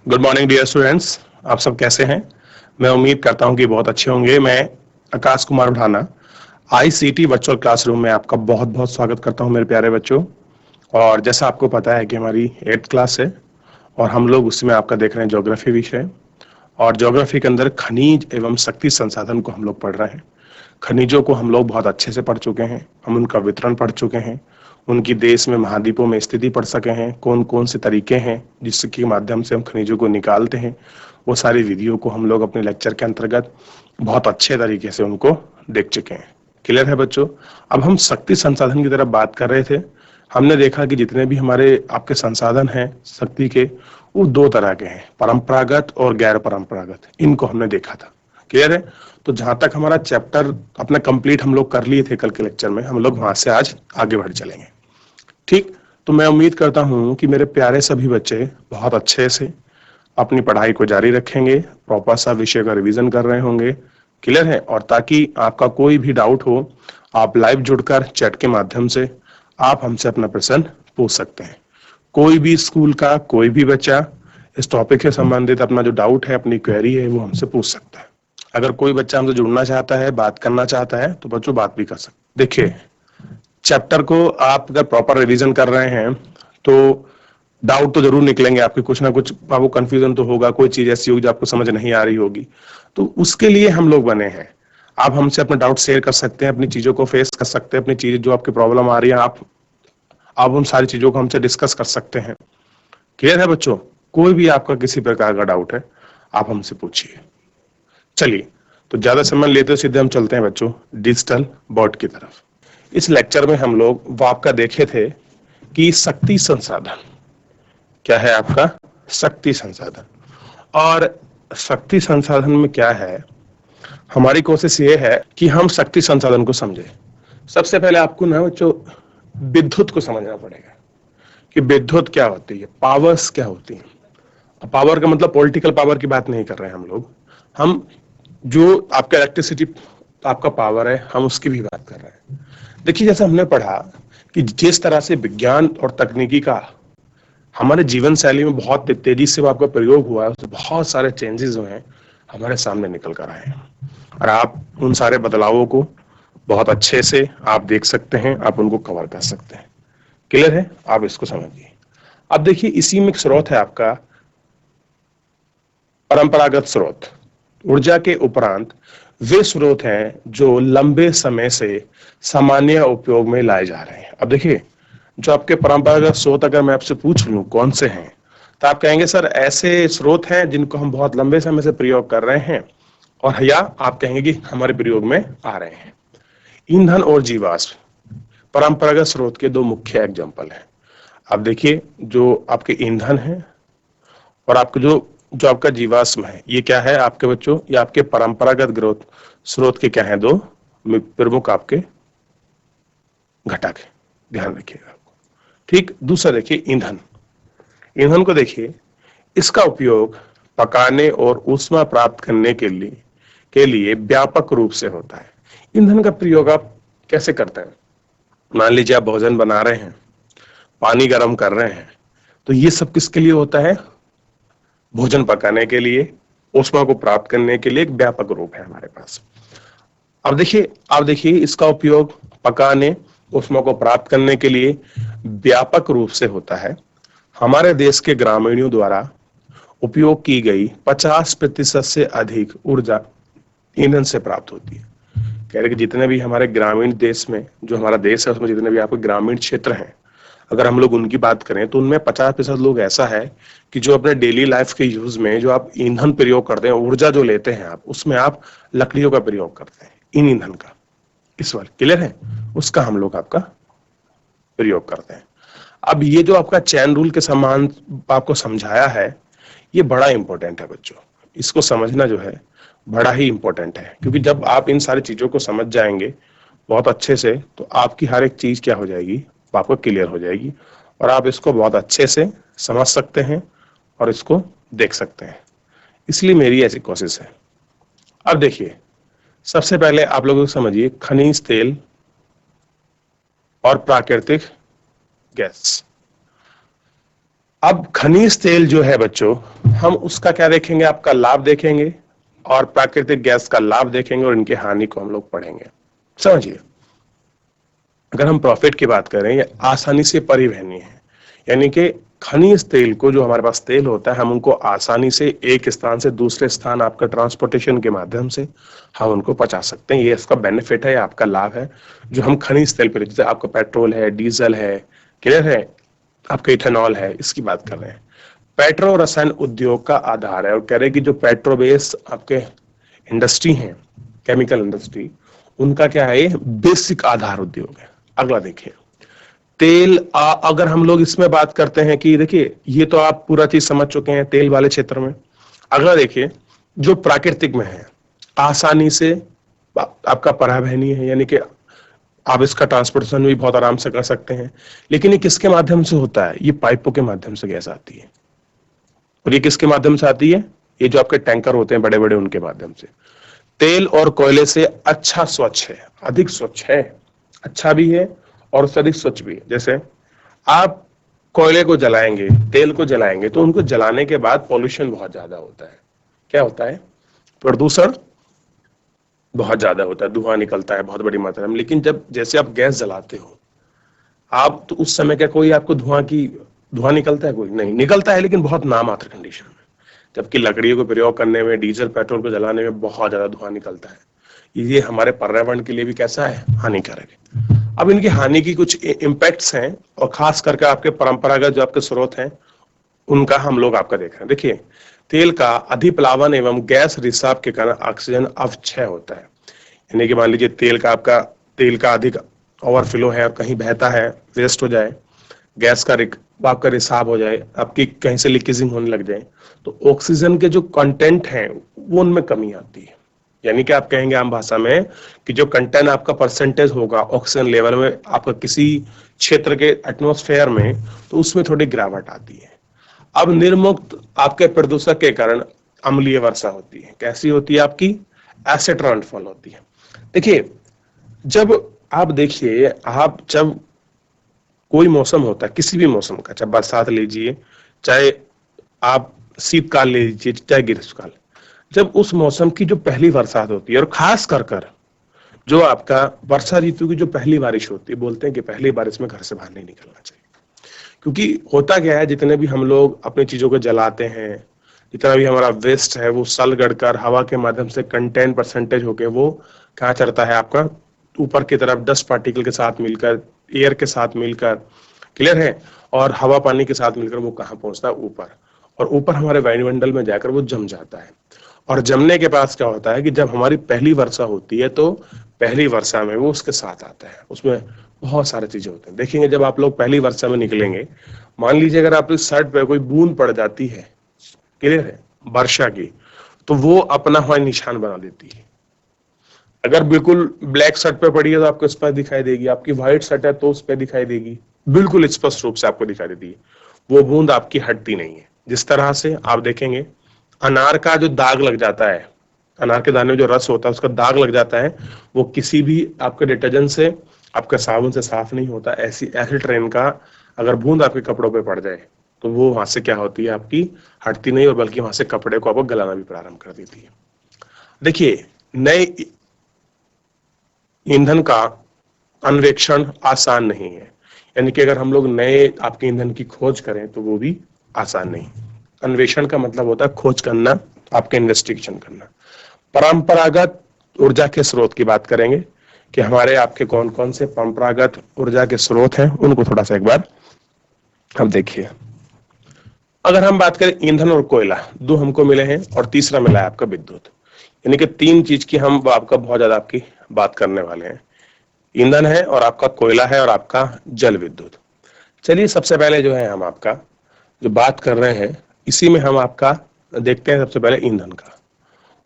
Good morning dear students. आप सब कैसे हैं? मैं उम्मीद करता हूं कि बहुत अच्छे होंगे। मैं आकाश कुमार उठाना आईसीटी वर्चुअल क्लासरूम में आपका बहुत बहुत स्वागत करता हूं मेरे प्यारे बच्चों। और जैसा आपको पता है कि हमारी 8th क्लास है और हम लोग उसमें आपका देख रहे हैं ज्योग्राफी विषय। और ज्योग्राफी के अंदर खनिज एवं शक्ति संसाधन को हम लोग पढ़ रहे हैं। खनिजों को हम लोग बहुत अच्छे से पढ़ चुके हैं, हम उनका वितरण पढ़ चुके हैं, उनकी देश में महाद्वीपों में स्थिति पढ़ सके हैं, कौन कौन से तरीके हैं जिसके माध्यम से हम खनिजों को निकालते हैं। वो सारी विधियों को हम लोग अपने लेक्चर के अंतर्गत बहुत अच्छे तरीके से उनको देख चुके हैं। क्लियर है बच्चों? अब हम शक्ति संसाधन की तरफ बात कर रहे थे। हमने देखा कि जितने भी हमारे आपके संसाधन हैं शक्ति के, वो दो तरह के हैं, परंपरागत और गैर परंपरागत। इनको हमने देखा था। क्लियर है? तो जहां तक हमारा चैप्टर अपना कंप्लीट हम लोग कर लिए थे कल के लेक्चर में, हम लोग वहां से आज आगे बढ़ चलेंगे। ठीक, तो मैं उम्मीद करता हूं कि मेरे प्यारे सभी बच्चे बहुत अच्छे से अपनी पढ़ाई को जारी रखेंगे, प्रॉपर सा विषय का रिवीजन कर रहे होंगे। क्लियर है? और ताकि आपका कोई भी डाउट हो, आप लाइव जुड़कर चैट के माध्यम से आप हमसे अपना प्रश्न पूछ सकते हैं। कोई भी स्कूल का कोई भी बच्चा इस टॉपिक से संबंधित अपना जो डाउट है, अपनी क्वेरी है, वो हमसे पूछ सकता है। अगर कोई बच्चा हमसे जुड़ना चाहता है, बात करना चाहता है, तो बच्चों बात भी कर सकते। देखिए, चैप्टर को आप अगर प्रॉपर रिवीजन कर रहे हैं तो डाउट तो जरूर निकलेंगे आपके, कुछ ना कुछ आपको कंफ्यूजन तो होगा, कोई चीज ऐसी होगी जो आपको समझ नहीं आ रही होगी। तो उसके लिए हम लोग बने हैं। आप हमसे अपना डाउट शेयर कर सकते हैं, अपनी चीजों को फेस कर सकते हैं, अपनी चीजें जो आपकी प्रॉब्लम आ रही है आप उन सारी चीजों को हमसे डिस्कस कर सकते हैं। क्लियर है बच्चों? कोई भी आपका किसी प्रकार का डाउट है, आप हमसे पूछिए। चलिए, तो ज्यादा समय लेते सीधे हम चलते हैं बच्चों डिजिटल बोर्ड की तरफ। इस लेक्चर में हम लोग वो आपका देखे थे कि शक्ति संसाधन क्या है, आपका शक्ति संसाधन। और शक्ति संसाधन में क्या है, हमारी कोशिश ये है कि हम शक्ति संसाधन को समझें। सबसे पहले आपको ना बच्चों विद्युत को समझना पड़ेगा कि विद्युत क्या होती है, पावर्स क्या होती है। पावर का मतलब पॉलिटिकल पावर की बात नहीं कर रहे हैं हम लोग, हम जो आपका इलेक्ट्रिसिटी आपका पावर है, हम उसकी भी बात कर रहे हैं। देखिए, जैसे हमने पढ़ा कि जिस तरह से विज्ञान और तकनीकी का हमारे जीवन शैली में बहुत तेजी से आपका प्रयोग हुआ है, उससे बहुत सारे चेंजेस जो हैं हमारे सामने निकल कर आए हैं। और आप उन सारे बदलावों को बहुत अच्छे से आप देख सकते हैं, आप उनको कवर कर सकते हैं। क्लियर है? आप इसको समझिए। अब देखिए, इसी में एक स्रोत है आपका परंपरागत स्रोत। ऊर्जा के उपरांत वे स्रोत हैं जो लंबे समय से सामान्य उपयोग में लाए जा रहे हैं। अब देखिए, जो आपके परंपरागत स्रोत अगर मैं आपसे पूछ लूं कौन से हैं, तो आप कहेंगे सर ऐसे स्रोत हैं जिनको हम बहुत लंबे समय से प्रयोग कर रहे हैं, और या आप कहेंगे कि हमारे प्रयोग में आ रहे हैं। ईंधन और जीवाश्म परंपरागत स्रोत के दो मुख्य एग्जाम्पल हैं। अब देखिए, जो आपके ईंधन है और आपके जो जो आपका जीवाश्म है, ये क्या है आपके बच्चों, ये आपके परंपरागत ग्रोथ स्रोत के क्या है, दो प्रमुख आपके घटक है। ध्यान रखिएगा। ठीक, दूसरा देखिए ईंधन। ईंधन को देखिए, इसका उपयोग पकाने और ऊष्मा प्राप्त करने के लिए व्यापक रूप से होता है। ईंधन का प्रयोग आप कैसे करते हैं? मान लीजिए आप भोजन बना रहे हैं, पानी गर्म कर रहे हैं, तो ये सब किसके लिए होता है? भोजन पकाने के लिए, ऊष्मा को प्राप्त करने के लिए एक व्यापक रूप है हमारे पास। अब देखिए इसका उपयोग पकाने, ऊष्मा को प्राप्त करने के लिए व्यापक रूप से होता है। हमारे देश के ग्रामीणों द्वारा उपयोग की गई 50% से अधिक ऊर्जा ईंधन से प्राप्त होती है। कह रहे कि जितने भी हमारे ग्रामीण देश में, जो हमारा देश है उसमें जितने भी आपके ग्रामीण क्षेत्र हैं, अगर हम लोग उनकी बात करें तो उनमें 50% लोग ऐसा है कि जो अपने डेली लाइफ के यूज में जो आप ईंधन प्रयोग करते हैं, ऊर्जा जो लेते हैं आप, उसमें आप लकड़ियों का प्रयोग करते हैं, इन ईंधन का। इस बार क्लियर है? उसका हम लोग आपका प्रयोग करते हैं। अब ये जो आपका चैन रूल के समान आपको समझाया है, ये बड़ा इंपॉर्टेंट है बच्चों। इसको समझना जो है बड़ा ही इंपॉर्टेंट है, क्योंकि जब आप इन सारी चीजों को समझ जाएंगे बहुत अच्छे से, तो आपकी हर एक चीज क्या हो जाएगी, आपको क्लियर हो जाएगी और आप इसको बहुत अच्छे से समझ सकते हैं और इसको देख सकते हैं। इसलिए मेरी ऐसी कोशिश है। अब देखिए, सबसे पहले आप लोगों को समझिए खनिज तेल और प्राकृतिक गैस। अब खनिज तेल जो है बच्चों, हम उसका क्या देखेंगे, आपका लाभ देखेंगे और प्राकृतिक गैस का लाभ देखेंगे और इनकी हानि को हम लोग पढ़ेंगे। समझिए, अगर हम प्रॉफिट की बात करें, ये आसानी से परिवहनीय है, यानी कि खनिज तेल को, जो हमारे पास तेल होता है, हम उनको आसानी से एक स्थान से दूसरे स्थान आपका ट्रांसपोर्टेशन के माध्यम से हम उनको पहुंचा सकते हैं। ये इसका बेनिफिट है, आपका लाभ है जो हम खनिज तेल पर, जैसे आपका पेट्रोल है, डीजल है, क्लियर है, आपका इथेनॉल है, इसकी बात कर रहे हैं। पेट्रो रसायन उद्योग का आधार है, और कह रहे हैं कि जो पेट्रो बेस आपके इंडस्ट्री हैं, केमिकल इंडस्ट्री, उनका क्या है, बेसिक आधार उद्योग है। अगला देखिए, तेल, अगर हम लोग इसमें बात करते हैं कि देखिए, ये तो आप पूरा चीज समझ चुके हैं तेल वाले क्षेत्र में। अगला देखिए, जो प्राकृतिक में है, आसानी से आपका परिवहनीय है, यानी कि आप इसका ट्रांसपोर्टेशन भी बहुत आराम से कर सकते हैं। लेकिन ये किसके माध्यम से होता है, ये पाइपों के माध्यम से गैस आती है। और ये किसके माध्यम से आती है, ये जो आपके टैंकर होते हैं बड़े बड़े, उनके माध्यम से। तेल और कोयले से अच्छा स्वच्छ है, अधिक स्वच्छ है, अच्छा भी है और उससे अधिक स्वच्छ भी है। जैसे आप कोयले को जलाएंगे, तेल को जलाएंगे, तो उनको जलाने के बाद पॉल्यूशन बहुत ज्यादा होता है। क्या होता है, प्रदूषण बहुत ज्यादा होता है, धुआं निकलता है बहुत बड़ी मात्रा में। लेकिन जब जैसे आप गैस जलाते हो आप, तो उस समय क्या कोई आपको धुआं निकलता है, कोई नहीं निकलता है, लेकिन बहुत नामात्र कंडीशन में। जबकि लकड़ियों को प्रयोग करने में, डीजल पेट्रोल को जलाने में बहुत ज्यादा धुआं निकलता है। ये हमारे पर्यावरण के लिए भी कैसा है, हानिकारक है। अब इनकी हानि की कुछ इम्पैक्ट्स हैं, और खास करके आपके परंपरागत जो आपके स्रोत हैं, उनका हम लोग आपका देख रहे हैं। देखिए, तेल का अधिप्लावन एवं गैस रिसाव के कारण ऑक्सीजन अवक्षय होता है। यानी कि मान लीजिए तेल का अधिक ओवरफ्लो है और कहीं बहता है, वेस्ट हो जाए, गैस का आपका रिसाव हो जाए, आपकी कहीं से लीकेजिंग होने लग जाए, तो ऑक्सीजन के जो कंटेंट हैं वो उनमें कमी आती है। यानी कि आप कहेंगे आम भाषा में कि जो कंटेंट आपका परसेंटेज होगा ऑक्सीजन लेवल में आपका किसी क्षेत्र के एटमॉस्फेयर में, तो उसमें थोड़ी गिरावट आती है। अब निर्मुक्त आपके प्रदूषक के कारण अम्लीय वर्षा होती है। कैसी होती है आपकी, एसिड रेनफॉल होती है। देखिए, जब आप देखिए, आप जब कोई मौसम होता है, किसी भी मौसम का, चाहे बरसात लीजिए, चाहे आप शीतकाल ले लीजिए, चाहे ग्रीष्मकाल, जब उस मौसम की जो पहली बरसात होती है, और खास कर जो आपका वर्षा ऋतु की जो पहली बारिश होती है, बोलते हैं कि पहली बारिश में घर से बाहर नहीं निकलना चाहिए। क्योंकि होता क्या है, जितने भी हम लोग अपनी चीजों को जलाते हैं, जितना भी हमारा वेस्ट है, वो सलगड़ कर हवा के माध्यम से कंटेन परसेंटेज होके वो कहाँ चढ़ता है, आपका ऊपर की तरफ डस्ट पार्टिकल के साथ मिलकर, एयर के साथ मिलकर, क्लियर है, और हवा पानी के साथ मिलकर वो कहाँ पहुंचता है, ऊपर। और ऊपर हमारे वायुमंडल में जाकर वो जम जाता है। और जमने के पास क्या होता है कि जब हमारी पहली वर्षा होती है, तो पहली वर्षा में वो उसके साथ आता है, उसमें बहुत सारी चीजें होती हैं। देखेंगे, जब आप लोग पहली वर्षा में निकलेंगे, मान लीजिए अगर आपकी शर्ट पे कोई बूंद पड़ जाती है, क्लियर है, वर्षा की, तो वो अपना वहां निशान बना देती है। अगर बिल्कुल ब्लैक शर्ट पे पड़ी है तो आपको स्पष्ट दिखाई देगी, आपकी व्हाइट शर्ट है तो उस पे दिखाई देगी, बिल्कुल स्पष्ट रूप से आपको दिखाई देती है। वो बूंद आपकी हटती नहीं है। जिस तरह से आप देखेंगे, अनार का जो दाग लग जाता है, अनार के दाने में जो रस होता है उसका दाग लग जाता है, वो किसी भी आपके डिटर्जेंट से, आपके साबुन से साफ नहीं होता। ऐसी ऐसे ट्रेन का अगर बूंद आपके कपड़ों पे पड़ जाए, तो वो वहां से क्या होती है, आपकी हटती नहीं, और बल्कि वहां से कपड़े को आपको गलाना भी प्रारंभ कर देती है। देखिए, नए ईंधन का अन्वेषण आसान नहीं है। यानी कि अगर हम लोग नए आपके ईंधन की खोज करें, तो वो भी आसान नहीं। अन्वेषण का मतलब होता है खोज करना, आपके इन्वेस्टिगेशन करना। परंपरागत ऊर्जा के स्रोत की बात करेंगे कि हमारे आपके कौन कौन से परंपरागत ऊर्जा के स्रोत हैं, उनको थोड़ा सा एक बार हम देखिए। अगर हम बात करें ईंधन और कोयला, दो हमको मिले हैं, और तीसरा मिला है आपका विद्युत। यानी कि तीन चीज की हम आपका बहुत ज्यादा आपकी बात करने वाले हैं। ईंधन है, और आपका कोयला है, और आपका जल विद्युत। चलिए, सबसे पहले जो है हम आपका जो बात कर रहे हैं, इसी में हम आपका देखते हैं सबसे पहले ईंधन का।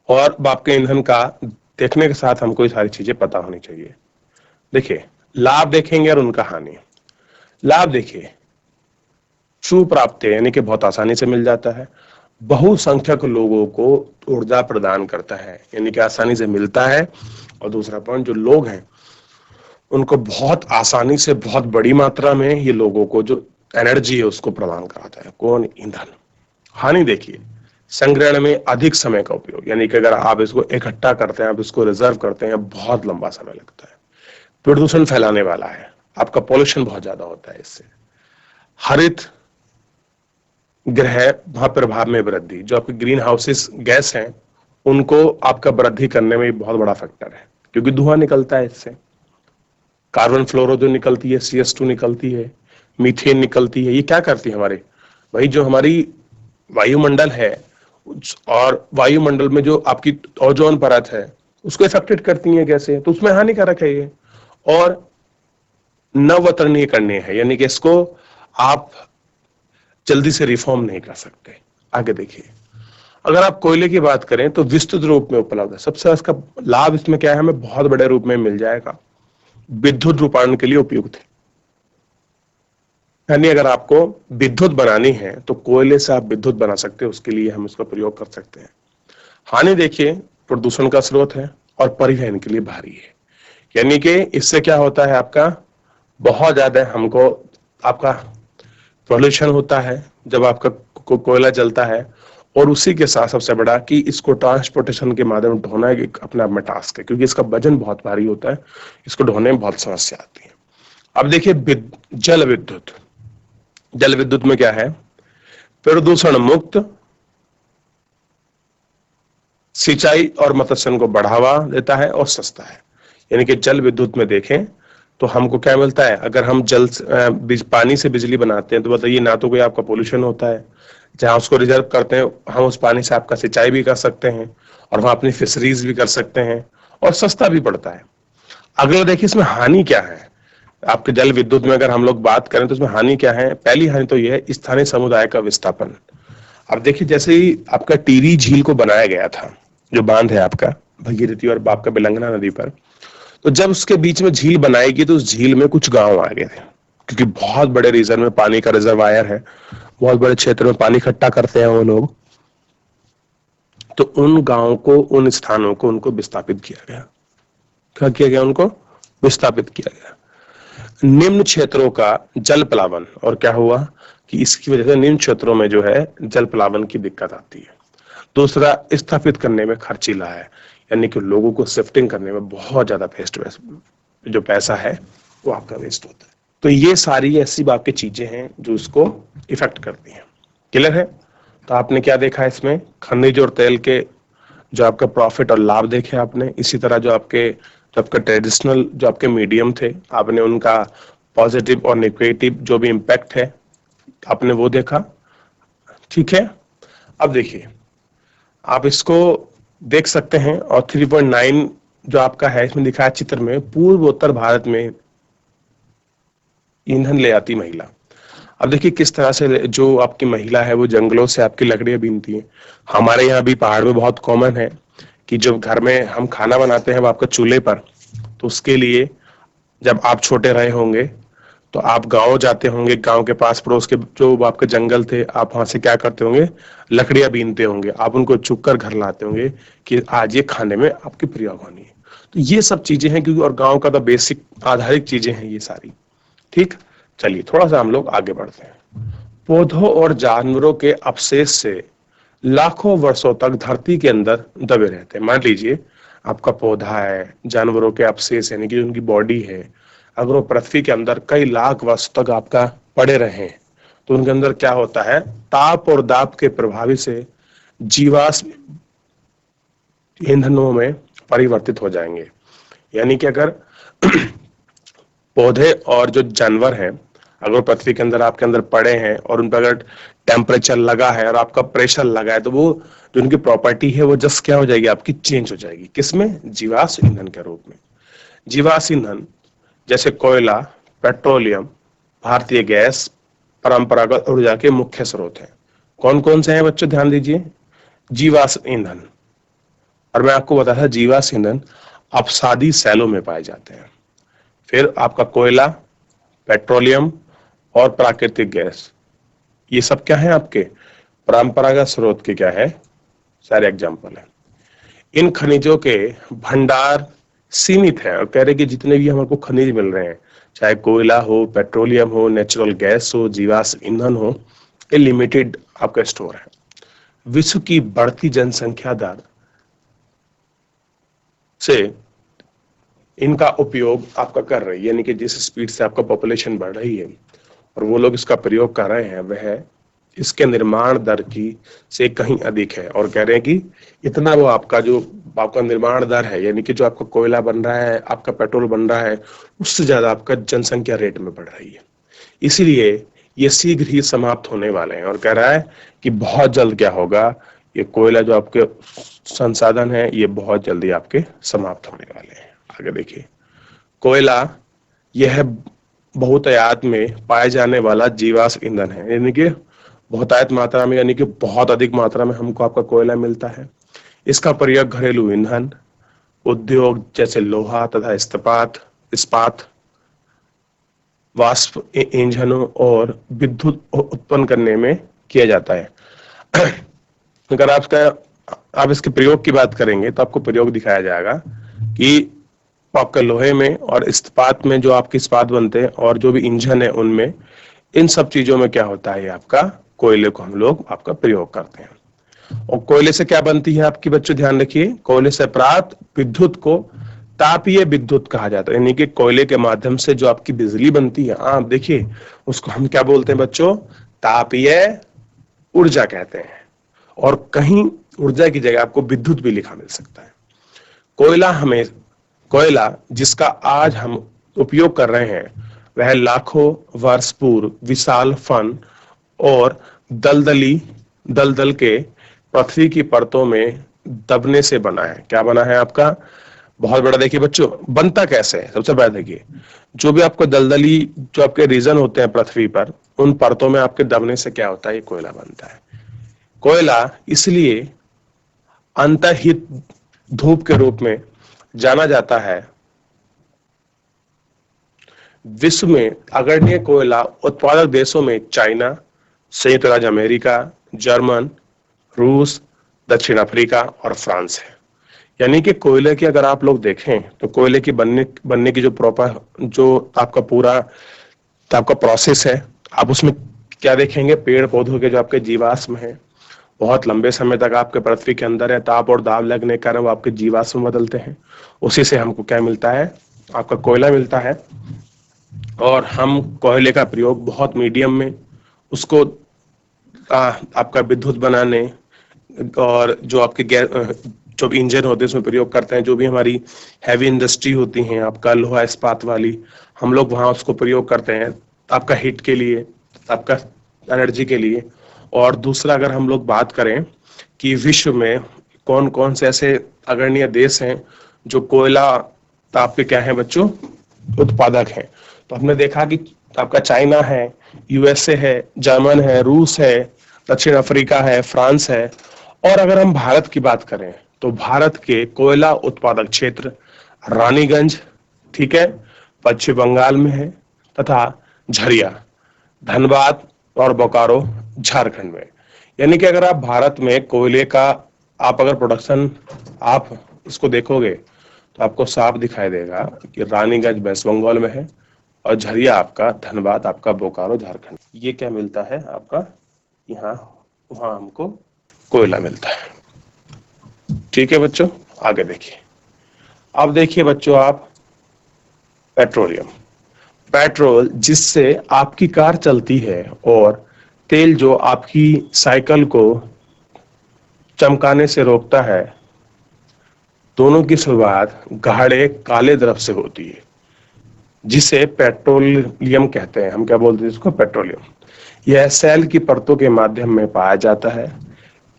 और आपके ईंधन का देखने के साथ हमको ये सारी चीजें पता होनी चाहिए। देखिए, लाभ देखेंगे और उनका हानि। लाभ देखिए, सुप्राप्य यानी कि बहुत आसानी से मिल जाता है, बहुसंख्यक लोगों को ऊर्जा प्रदान करता है, यानी कि आसानी से मिलता है। और दूसरा पॉइंट, जो लोग हैं उनको बहुत आसानी से, बहुत बड़ी मात्रा में ये लोगों को जो एनर्जी है उसको प्रदान कराता है। कौन? ईंधन। हानि देखिए, संग्रहण में अधिक समय का उपयोग, यानी कि अगर आप इसको इकट्ठा करते हैं, आप इसको रिजर्व करते हैं, बहुत लंबा समय लगता है। प्रदूषण फैलाने वाला है, आपका पॉल्यूशन बहुत ज्यादा होता है इससे। हरित ग्रह प्रभाव में वृद्धि, जो आपके ग्रीन हाउसेस गैस हैं उनको आपका वृद्धि करने में बहुत बड़ा फैक्टर है, क्योंकि धुआं निकलता है इससे। कार्बन फ्लोरो जो निकलती है, CS2 निकलती है, मीथेन निकलती है, ये क्या करती है हमारे, वही जो हमारी वायुमंडल है और वायुमंडल में जो आपकी ओजोन परत है उसको इफेक्टेड करती है गैसें, तो उसमें हानिकारक है ये। और नवतरणीय करनी है, यानी कि इसको आप जल्दी से रिफॉर्म नहीं कर सकते। आगे देखिए, अगर आप कोयले की बात करें तो विस्तृत रूप में उपलब्ध है। सबसे इसका लाभ इसमें क्या है, हमें बहुत बड़े रूप में मिल जाएगा। विद्युत रूपांतरण के लिए उपयुक्त है, यानी अगर आपको विद्युत बनानी है तो कोयले से आप विद्युत बना सकते हैं, उसके लिए हम इसका प्रयोग कर सकते हैं। हानि देखिए, प्रदूषण का स्रोत है और परिवहन के लिए भारी है, यानी कि इससे क्या होता है, आपका बहुत ज्यादा हमको आपका पॉल्यूशन होता है जब आपका कोयला जलता है। और उसी के साथ सबसे बड़ा कि इसको ट्रांसपोर्टेशन के माध्यम ढोना एक अपने आप में टास्क है, क्योंकि इसका वजन बहुत भारी होता है, इसको ढोने में बहुत समस्या आती है। अब देखिए जल विद्युत, जल विद्युत में क्या है, प्रदूषण मुक्त, सिंचाई और मत्स्यन को बढ़ावा देता है और सस्ता है। यानी कि जल विद्युत में देखें तो हमको क्या मिलता है, अगर हम पानी से बिजली बनाते हैं तो बताइए, ना तो कोई आपका पोल्यूशन होता है, जहां उसको रिजर्व करते हैं हम उस पानी से आपका सिंचाई भी कर सकते हैं और वहां अपनी फिशरीज भी कर सकते हैं और सस्ता भी पड़ता है। अगला देखिए इसमें हानि क्या है, आपके जल विद्युत में अगर हम लोग बात करें तो इसमें हानि क्या है। पहली हानि तो यह है स्थानीय समुदाय का विस्थापन। अब देखिए, जैसे ही आपका टिहरी झील को बनाया गया था, जो बांध है आपका भगीरथी और आपका बेलंगना नदी पर, तो जब उसके बीच में झील बनाई गई तो उस झील में कुछ गांव आ गए थे, क्योंकि बहुत बड़े रीजन में पानी का रिजर्वायर है, बहुत बड़े क्षेत्र में पानी इकट्ठा करते हैं वो लोग, तो उन गांवों को, उन स्थानों को उनको विस्थापित किया गया। क्या किया गया, उनको विस्थापित किया गया। निम्न क्षेत्रों का जल प्लावन, और क्या हुआ कि इसकी वजह से निम्न क्षेत्रों में जो है जल प्लावन की दिक्कत आती है। दूसरा, स्थापित करने में खर्चीला है, यानी कि लोगों को शिफ्टिंग करने में बहुत ज्यादा जो पैसा है वो आपका वेस्ट होता है। तो ये सारी ऐसी आपकी चीजें हैं जो इसको इफेक्ट करती हैं। क्लियर है? तो आपने क्या देखा इसमें, खनिज और तेल के जो आपका प्रॉफिट और लाभ देखे आपने, इसी तरह जो आपका ट्रेडिशनल जो आपके मीडियम थे, आपने उनका पॉजिटिव और नेगेटिव जो भी इम्पैक्ट है आपने वो देखा। ठीक है, अब देखिए आप इसको देख सकते हैं, और 3.9 जो आपका है इसमें दिखा है चित्र में, पूर्व उत्तर भारत में ईंधन ले आती महिला। अब देखिए किस तरह से जो आपकी महिला है वो जंगलों से आपकी लकड़ियां बीनती है। हमारे यहाँ भी पहाड़ में बहुत कॉमन है कि जब घर में हम खाना बनाते हैं वो आपका चूल्हे पर, तो उसके लिए जब आप छोटे रहे होंगे तो आप गांव जाते होंगे, गांव के पास पड़ोस के जो आपके जंगल थे, आप वहां से क्या करते होंगे, लकड़ियां बीनते होंगे, आप उनको चुग कर घर लाते होंगे कि आज ये खाने में आपकी प्रयोग होनी है। तो ये सब चीजें हैं, क्योंकि और गांव का तो बेसिक आधारिक चीजें हैं ये सारी। ठीक, चलिए थोड़ा सा हम लोग आगे बढ़ते हैं। पौधों और जानवरों के अवशेष से लाखों वर्षों तक धरती के अंदर दबे रहते हैं। मान लीजिए आपका पौधा है, जानवरों के अवशेष यानी कि उनकी बॉडी है, अगर वो पृथ्वी के अंदर कई लाख वर्ष तक आपका पड़े रहे तो उनके अंदर क्या होता है, ताप और दाब के प्रभाव से जीवाश्म ईंधनों में परिवर्तित हो जाएंगे। यानी कि अगर पौधे और जो जानवर हैं अगर पृथ्वी के अंदर आपके अंदर पड़े हैं और उन पर अगर टेम्परेचर लगा है और आपका प्रेशर लगा है, तो वो जो उनकी प्रॉपर्टी है वो जस्ट क्या हो जाएगी, आपकी चेंज हो जाएगी। किसमें? जीवाश्म ईंधन के रूप में। जीवाश्म ईंधन जैसे कोयला, पेट्रोलियम, भारतीय गैस परंपरागत ऊर्जा के मुख्य स्रोत हैं। कौन कौन से हैं बच्चों, ध्यान दीजिए। जीवाश्म ईंधन, और मैं आपको बताया था जीवाश्म ईंधन अपसादी सेलों में पाए जाते हैं। फिर आपका कोयला, पेट्रोलियम और प्राकृतिक गैस, ये सब क्या है, आपके परंपरागत स्रोत के क्या है, सारे एग्जाम्पल है। इन खनिजों के भंडार सीमित है, और कह रहे कि जितने भी हमको खनिज मिल रहे हैं चाहे कोयला हो, पेट्रोलियम हो, नेचुरल गैस हो, जीवाश्म ईंधन हो, ये लिमिटेड आपका स्टोर है। विश्व की बढ़ती जनसंख्या दर से इनका उपयोग आपका कर रही है, यानी कि जिस स्पीड से आपका पॉपुलेशन बढ़ रही है और वो लोग इसका प्रयोग कर रहे हैं, वह इसके निर्माण दर की से कहीं अधिक है। और कह रहे हैं कि इतना वो आपका निर्माण दर है, यानी कि जो आपका कोयला बन रहा है, आपका पेट्रोल बन रहा है, उससे ज्यादा आपका जनसंख्या रेट में बढ़ रही है। इसीलिए ये शीघ्र ही समाप्त होने वाले हैं। और कह रहा है कि बहुत जल्द क्या होगा, ये कोयला जो आपके संसाधन है, ये बहुत जल्दी आपके समाप्त होने वाले हैं। आगे देखिए, कोयला यह बहुतायत में पाए जाने वाला जीवाश्म ईंधन है, यानी कि बहुतायत मात्रा में, यानी कि बहुत अधिक मात्रा में हमको आपका कोयला मिलता है। इसका प्रयोग घरेलू ईंधन, उद्योग जैसे लोहा तथा इस्पात, वाष्प इंजनों और विद्युत उत्पन्न करने में किया जाता है। अगर आप इसके प्रयोग की बात करेंगे तो आपको प्रयोग दिखाया जाएगा कि आपका लोहे में और इस्पात में, जो आपके इस्पात बनते हैं और जो भी इंजन है उनमें, इन सब चीजों में क्या होता है, आपका कोयले को हम लोग आपका प्रयोग करते हैं। और कोयले से क्या बनती है आपकी बच्चों, ध्यान रखिए, कोयले से प्राप्त विद्युत को तापीय विद्युत कहा जाता है, यानी कि कोयले के माध्यम से जो आपकी बिजली बनती है, आप देखिए उसको हम क्या बोलते हैं बच्चों, तापीय ऊर्जा कहते हैं। और कहीं ऊर्जा की जगह आपको विद्युत भी लिखा मिल सकता है। कोयला जिसका आज हम उपयोग कर रहे हैं, वह लाखों वर्ष पूर्व विशाल फन और दलदल के पृथ्वी की परतों में दबने से बना है। क्या बना है आपका, बहुत बड़ा। देखिए बच्चों, बनता कैसे है, सबसे पहले देखिए, जो भी आपको दलदली जो आपके रीजन होते हैं पृथ्वी पर, उन परतों में आपके दबने से क्या होता है, ये कोयला बनता है। कोयला इसलिए अंतर्हित धूप के रूप में जाना जाता है। विश्व में अग्रणी कोयला उत्पादक देशों में चाइना, संयुक्त राज्य अमेरिका, जर्मन, रूस, दक्षिण अफ्रीका और फ्रांस है। यानी कि कोयले की अगर आप लोग देखें तो कोयले की बनने की जो आपका पूरा आपका प्रोसेस है, आप उसमें क्या देखेंगे, पेड़ पौधों के जो आपके जीवाश्म है, बहुत लंबे समय तक आपके पृथ्वी के अंदर है, ताप और दाब लगने के कारण वो आपके जीवाश्म बदलते हैं। उसी से हमको क्या मिलता है, आपका कोयला मिलता है। और हम कोयले का प्रयोग बहुत मीडियम में उसको आपका विद्युत बनाने और जो आपके जो इंजन होते हैं उसमें प्रयोग करते हैं। जो भी हमारी हैवी इंडस्ट्री होती हैं, आपका लोहा इस्पात वाली, हम लोग वहां उसको प्रयोग करते हैं आपका हीट के लिए, आपका एनर्जी के लिए। और दूसरा, अगर हम लोग बात करें कि विश्व में कौन कौन से ऐसे अग्रणी देश हैं जो कोयला आपके क्या है बच्चों, उत्पादक हैं, तो हमने देखा कि आपका चाइना है, यूएसए है, जर्मन है, रूस है, दक्षिण अफ्रीका है, फ्रांस है। और अगर हम भारत की बात करें तो भारत के कोयला उत्पादक क्षेत्र रानीगंज, ठीक है, पश्चिम बंगाल में है, तथा झरिया, धनबाद और बोकारो झारखंड में। यानी कि अगर आप भारत में कोयले का आप अगर प्रोडक्शन आप इसको देखोगे तो आपको साफ दिखाई देगा कि रानीगंज वेस्ट बंगाल में है और झरिया आपका धनबाद, आपका बोकारो झारखंड। ये क्या मिलता है आपका, यहाँ वहां हमको कोयला मिलता है। ठीक है बच्चों, आगे देखिए। अब देखिए बच्चों, आप पेट्रोलियम, पेट्रोल जिससे आपकी कार चलती है, और तेल जो आपकी साइकिल को चमकाने से रोकता है, दोनों की शुरुआत गाढ़े काले द्रव से होती है, जिसे पेट्रोलियम कहते हैं। हम क्या बोलते हैं इसको, पेट्रोलियम। यह सेल की परतों के माध्यम में पाया जाता है।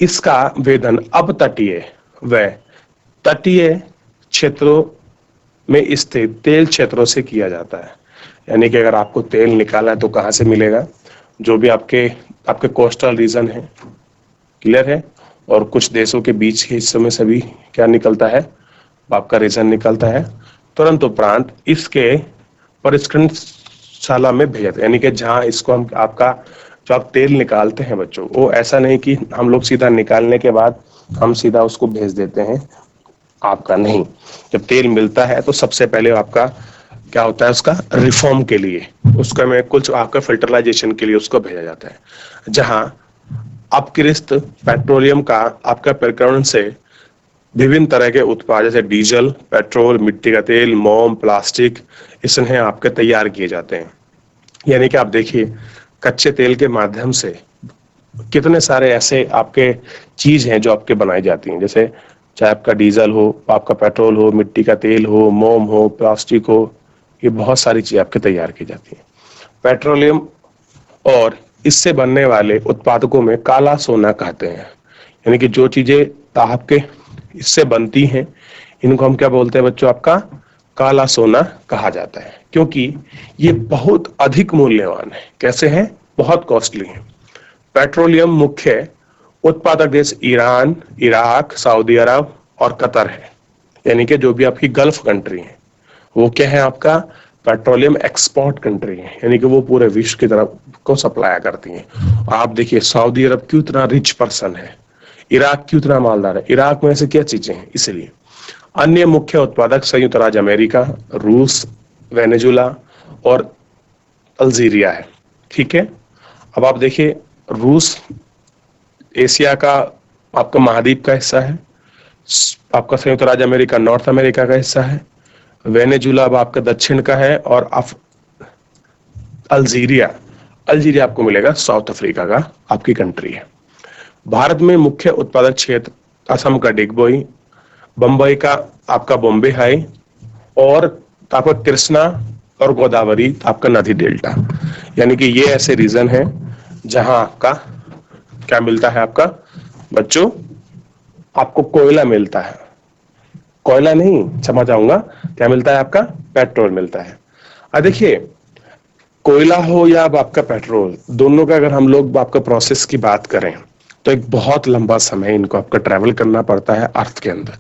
इसका वेधन अपतटीय व तटीय क्षेत्रों में स्थित तेल क्षेत्रों से किया जाता है। यानी कि अगर आपको तेल निकालना है तो कहाँ से मिलेगा, जो भी आपके कोस्टल रीजन है, क्लियर है, और कुछ देशों के बीच के हिस्सों में सभी क्या निकलता है, आपका रीजन निकलता है। तुरंत उपरांत इसके परिष्करणशाला में भेजा, यानी कि जहाँ इसको हम आपका जो आप तेल निकालते हैं बच्चों, वो ऐसा नहीं कि हम लोग सीधा निकालने के बाद हम सीधा उसको भेज देते हैं, आपका नहीं। जब तेल मिलता है तो सबसे पहले आपका क्या होता है उसका रिफॉर्म के लिए, उसका में कुछ आपका फिल्टराइजेशन के लिए उसको भेजा जाता है, जहां अपकृष्ट पेट्रोलियम का आपका प्रकरण से विभिन्न तरह के उत्पाद जैसे डीजल, पेट्रोल, मिट्टी का तेल, मोम, प्लास्टिक, इसमें आपके तैयार किए जाते हैं। यानी कि आप देखिए कच्चे तेल के माध्यम से कितने सारे ऐसे आपके चीज हैं जो आपके बनाई जाती हैं, जैसे चाहे आपका डीजल हो, आपका पेट्रोल हो, मिट्टी का तेल हो, मोम हो, प्लास्टिक हो, ये बहुत सारी चीजें आपके तैयार की जाती हैं। पेट्रोलियम और इससे बनने वाले उत्पादकों में काला सोना कहते हैं। यानी कि जो चीजें आपके इससे बनती हैं, इनको हम क्या बोलते हैं बच्चों, आपका काला सोना कहा जाता है, क्योंकि ये बहुत अधिक मूल्यवान है। कैसे हैं? बहुत कॉस्टली है। पेट्रोलियम मुख्य उत्पादक देश ईरान, इराक, सऊदी अरब और कतर है। यानी कि जो भी आपकी गल्फ कंट्री है वो क्या है, आपका पेट्रोलियम एक्सपोर्ट कंट्री है, यानी कि वो पूरे विश्व की तरफ को सप्लाई करती हैं। आप देखिए सऊदी अरब क्यों इतना रिच पर्सन है, इराक क्यों इतना मालदार है, इराक में ऐसे क्या चीजें हैं। इसलिए अन्य मुख्य उत्पादक संयुक्त राज्य अमेरिका, रूस, वेनेजुला और अल्जीरिया है। ठीक है, अब आप देखिए रूस एशिया का आपका महाद्वीप का हिस्सा है, आपका संयुक्त राज्य अमेरिका नॉर्थ अमेरिका का हिस्सा है, वेनेजुला अब आपका दक्षिण का है, और अल्जीरिया अल्जीरिया आपको मिलेगा साउथ अफ्रीका का आपकी कंट्री है। भारत में मुख्य उत्पादक क्षेत्र असम का डिगबोई, बंबई का आपका बॉम्बे हाई, और आपका कृष्णा और गोदावरी आपका नदी डेल्टा। यानी कि ये ऐसे रीजन है जहां आपका क्या मिलता है, आपका बच्चों आपको कोयला मिलता है, कोयला नहीं क्षमा चाहूंगा, क्या मिलता है, आपका पेट्रोल मिलता है। अब देखिए कोयला हो या अब आपका पेट्रोल, दोनों का अगर हम लोग आपका प्रोसेस की बात करें तो एक बहुत लंबा समय इनको आपका ट्रैवल करना पड़ता है अर्थ के अंदर।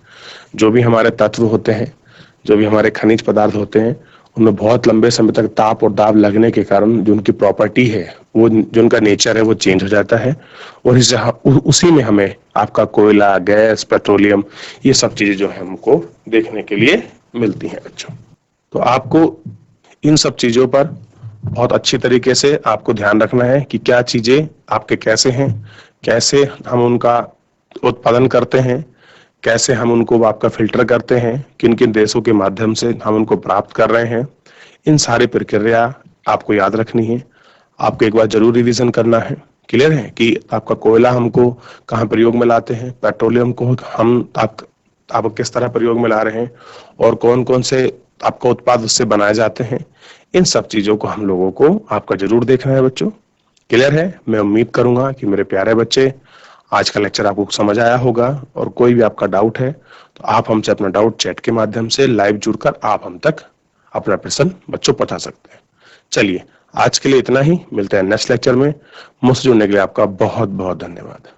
जो भी हमारे तत्व होते हैं, जो भी हमारे खनिज पदार्थ होते हैं, उनमें बहुत लंबे समय तक ताप और दाब लगने के कारण जो उनकी प्रॉपर्टी है, वो जो उनका नेचर है वो चेंज हो जाता है, और उसी में हमें आपका कोयला, गैस, पेट्रोलियम, ये सब चीजें जो है हमको देखने के लिए मिलती हैं बच्चों। तो आपको इन सब चीजों पर बहुत अच्छी तरीके से आपको ध्यान रखना है कि क्या चीजें आपके कैसे हैं, कैसे हम उनका उत्पादन करते हैं, कैसे हम उनको आपका फिल्टर करते हैं, किन किन देशों के माध्यम से हम उनको प्राप्त कर रहे हैं। इन सारी प्रक्रिया आपको याद रखनी है, आपको एक बार जरूर रिवीजन करना है। क्लियर है कि आपका कोयला हमको कहाँ प्रयोग में लाते हैं, पेट्रोलियम को हम आप किस तरह प्रयोग में ला रहे हैं, और कौन कौन से आपका उत्पाद उससे बनाए जाते हैं। इन सब चीजों को हम लोगों को आपका जरूर देखना है बच्चों। क्लियर है? मैं उम्मीद करूंगा कि मेरे प्यारे बच्चे आज का लेक्चर आपको समझ आया होगा, और कोई भी आपका डाउट है तो आप हमसे अपना डाउट चैट के माध्यम से लाइव जुड़कर आप हम तक अपना प्रश्न बच्चों पता सकते हैं। चलिए आज के लिए इतना ही, मिलते हैं नेक्स्ट लेक्चर में। मुझसे जुड़ने के लिए आपका बहुत बहुत धन्यवाद।